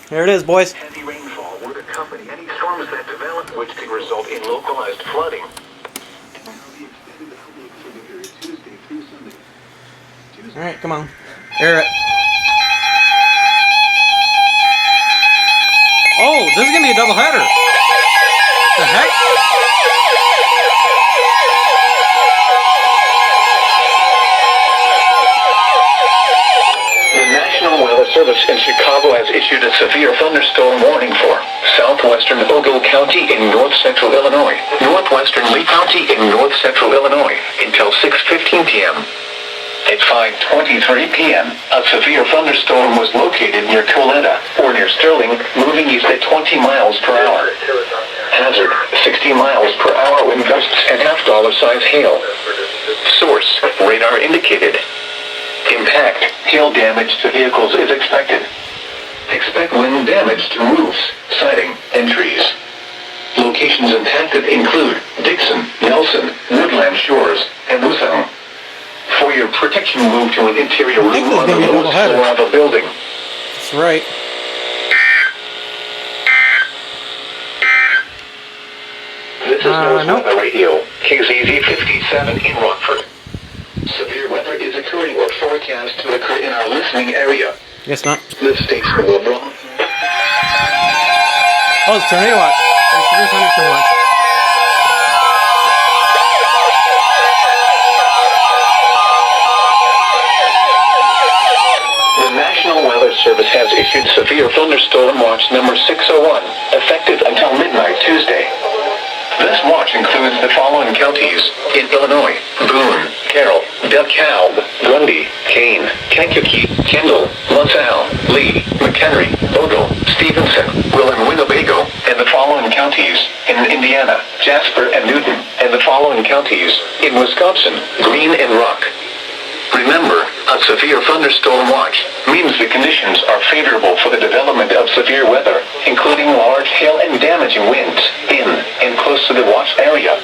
Here it is, boys. Heavy rainfall would accompany any storms that develop, which could result in localized flooding. Alright, come on. Air it. Oh, this is gonna be a double header. The heck? The National Weather Service in Chicago has issued a severe thunderstorm warning for southwestern Ogle County in north-central Illinois, northwestern Lee County in north-central Illinois until 6:15 p.m. At 5:23 p.m., a severe thunderstorm was located near Coletta, or near Sterling, moving east at 20 miles per hour. Hazard, 60 miles per hour wind gusts and half-dollar size hail. Source, radar indicated. Impact, hail damage to vehicles is expected. Expect wind damage to roofs, siding, and trees. Locations impacted include Dixon, Nelson, Woodland Shores, and Wissahickon. For your protection, move to an interior room on the lowest floor of a building. That's right. This is North Weather Radio, KZZ 57 in Rockford. Severe weather is occurring or forecast to occur in our listening area. Guess not. This station will bring... Oh, it's Tornado Watch. It's severe thunderstorm watch. The National Weather Service has issued Severe Thunderstorm Watch number 601, effective until midnight Tuesday. This watch includes the following counties in Illinois: Boone, Carroll, DeKalb, Grundy, Kane, Kankakee, Kendall, LaSalle, Lee, McHenry, Ogle, Stevenson, Will and Winnebago, and the following counties in Indiana: Jasper and Newton, and the following counties in Wisconsin: Greene and Rock. Remember, a severe thunderstorm watch means the conditions are favorable for the development of severe weather, including large hail and damaging winds in and close to the watch area.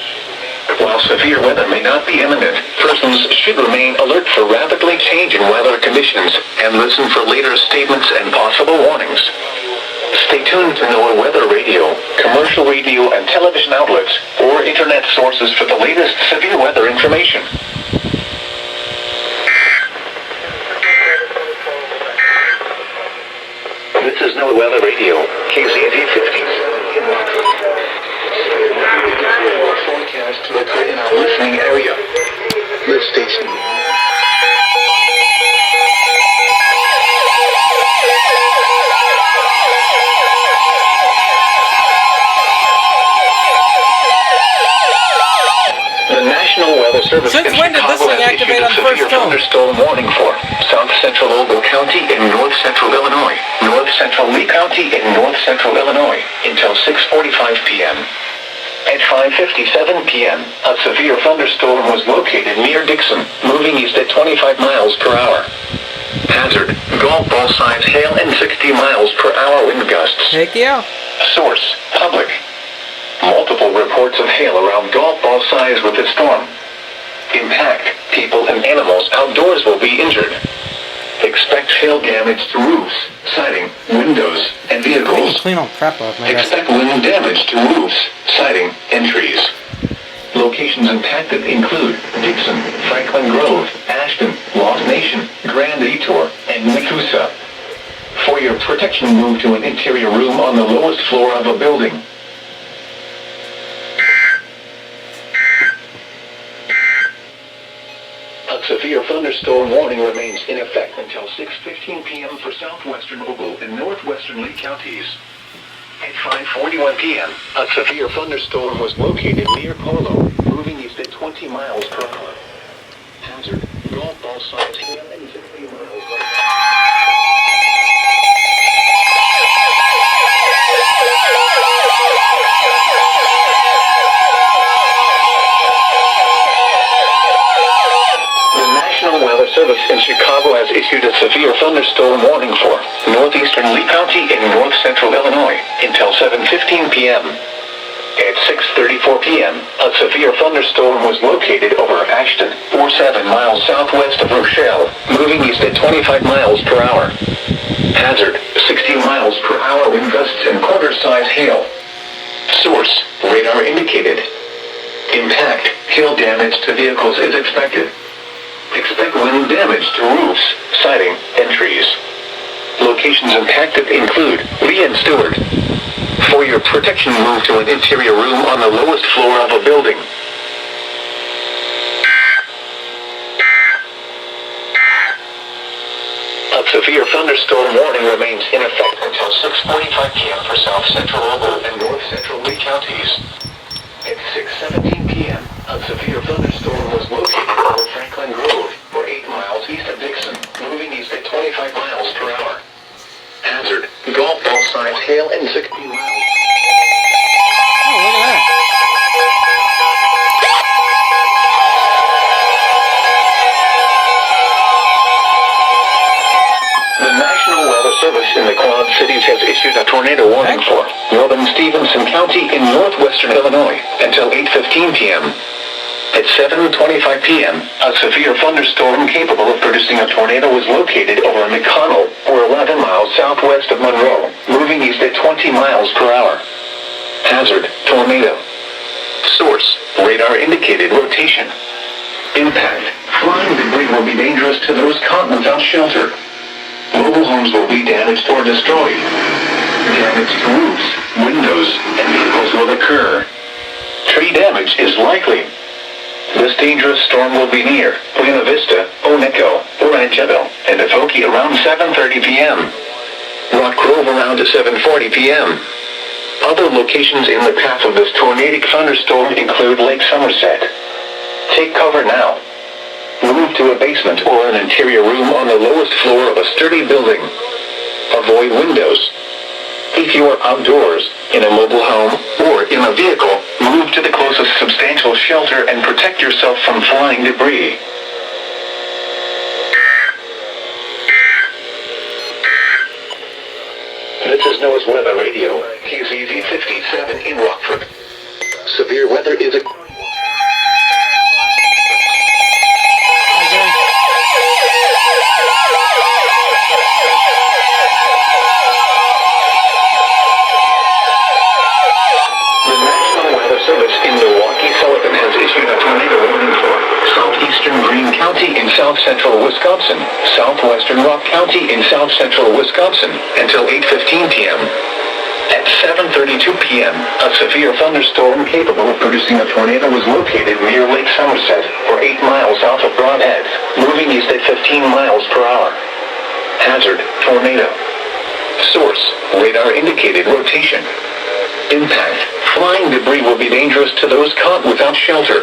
While severe weather may not be imminent, persons should remain alert for rapidly changing weather conditions and listen for later statements and possible warnings. Stay tuned to Noaa Weather Radio, commercial radio and television outlets, or internet sources for the latest severe weather information. This is Noaa Weather Radio, KZZ 57 in Rockford. Forecast to occur in our listening area. This station. The National Weather Service Since when did this thing activate on the first tone? Thunderstorm warning for south-central Ogle County in north-central Illinois, north-central Lee County in north-central Illinois until 6:45 p.m. At 5:57 p.m., a severe thunderstorm was located near Dixon, moving east at 25 miles per hour. Hazard, golf ball size hail and 60 miles per hour wind gusts. Heck yeah. Source, public. Multiple reports of hail around golf ball size with the storm. Impact, people and animals outdoors will be injured. Expect hail damage to roofs, siding, windows, and vehicles. Clean all crap off my desk. Expect wind damage to roofs, siding, and trees. Locations impacted include Dixon, Franklin Grove, Ashton, Lost Nation, Grand Detour, and Nakusa. For your protection, move to an interior room on the lowest floor of a building. A severe thunderstorm warning remains in effect until 6:15 p.m. for southwestern Ogle and northwestern Lee counties. At 5:41 p.m., a severe thunderstorm was located near Polo, moving east at 20 miles per hour. Hazard, golf ball size hail and 60 miles per hour. Weather Service in Chicago has issued a severe thunderstorm warning for northeastern Lee County in north-central Illinois until 7:15 p.m. At 6:34 p.m., a severe thunderstorm was located over Ashton, or 7 miles southwest of Rochelle, moving east at 25 miles per hour. Hazard, 60 miles per hour wind gusts and quarter-size hail. Source, radar indicated. Impact, hail damage to vehicles is expected. Expect wind damage to roofs, siding, and trees. Locations impacted include Lee and Stewart. For your protection, move to an interior room on the lowest floor of a building. A severe thunderstorm warning remains in effect until 6:45 p.m. for South Central Ogle and North Central Lee counties. At 6:17 p.m., a severe thunderstorm was located over Franklin Grove, or 8 miles east of Dixon, moving east at 25 miles per hour. Hazard, golf ball size hail and 60 miles. Oh, look at that. The National Weather Service in the Quad Cities has issued a tornado warning for northern Stevenson County in northwestern Illinois until 8:15 p.m. At 7:25 p.m., a severe thunderstorm capable of producing a tornado was located over McConnell, or 11 miles southwest of Monroe, moving east at 20 miles per hour. Hazard, tornado. Source, radar indicated rotation. Impact, flying debris will be dangerous to those caught without shelter. Mobile homes will be damaged or destroyed. Damage to roofs, windows, and vehicles will occur. Tree damage is likely. This dangerous storm will be near Buena Vista, Oneco, Orangeville, and Avoca around 7:30 p.m. Rock Grove around 7:40 p.m. Other locations in the path of this tornadic thunderstorm include Lake Somerset. Take cover now. Move to a basement or an interior room on the lowest floor of a sturdy building. Avoid windows. If you are outdoors, in a mobile home, or in a vehicle, move to the closest substantial shelter and protect yourself from flying debris. This is Noah's Weather Radio, KZZ 57 in Rockford. Severe weather is a... Service in Milwaukee Sullivan has issued a tornado warning for southeastern Greene County in south central Wisconsin, southwestern Rock County in south central Wisconsin, until 8:15 p.m. At 7:32 p.m., a severe thunderstorm capable of producing a tornado was located near Lake Somerset, or 8 miles south of Broadhead, moving east at 15 miles per hour. Hazard, tornado. Source, radar indicated rotation. Impact, flying debris will be dangerous to those caught without shelter.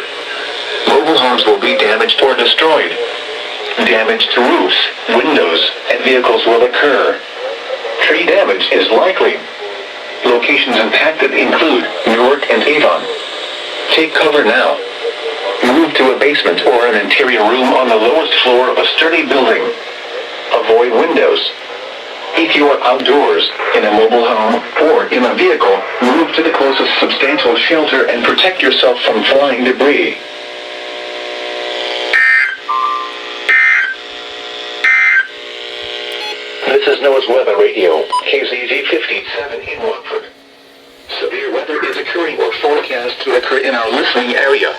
Mobile homes will be damaged or destroyed. Damage to roofs, windows, and vehicles will occur. Tree damage is likely. Locations impacted include Newark and Avon. Take cover now. Move to a basement or an interior room on the lowest floor of a sturdy building. Avoid windows. If you are outdoors, in a mobile home, or in a vehicle, move to the closest substantial shelter and protect yourself from flying debris. This is Noah's Weather Radio, KZZ 57 in Rockford. Severe weather is occurring or forecast to occur in our listening area.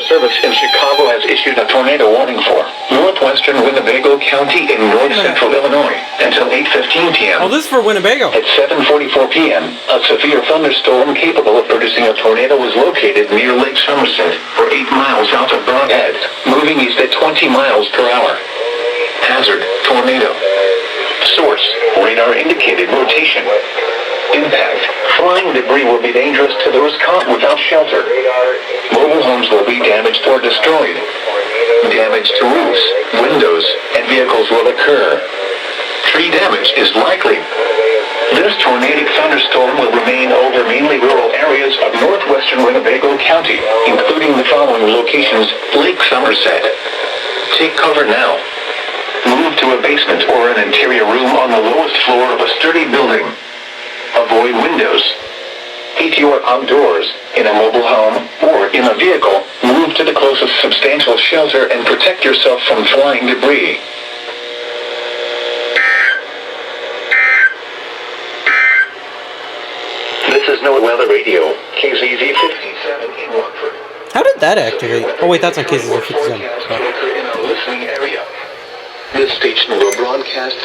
Service in Chicago has issued a tornado warning for northwestern Winnebago County in north central Illinois until 8:15 p.m. Oh, this is for Winnebago. At 7:44 p.m., a severe thunderstorm capable of producing a tornado was located near Lake Somerset, or 8 miles south of Broadhead, moving east at 20 miles per hour. Hazard, tornado. Source, radar indicated rotation. Impact, flying debris will be dangerous to those caught without shelter. Mobile homes will be damaged or destroyed. Damage to roofs, windows, and vehicles will occur. tree damage is likely. This tornadic thunderstorm will remain over mainly rural areas of northwestern Winnebago County, including the following locations: Lake Somerset. Take cover now. Move to a basement or an interior room on the lowest floor of a sturdy building. Avoid windows. If you are outdoors, in a mobile home, or in a vehicle, move to the closest substantial shelter and protect yourself from flying debris. This is Noaa Weather Radio, KZZ 57 in Watford. How did that activate? Oh wait, that's on cases of 57. In our listening area. This station will broadcast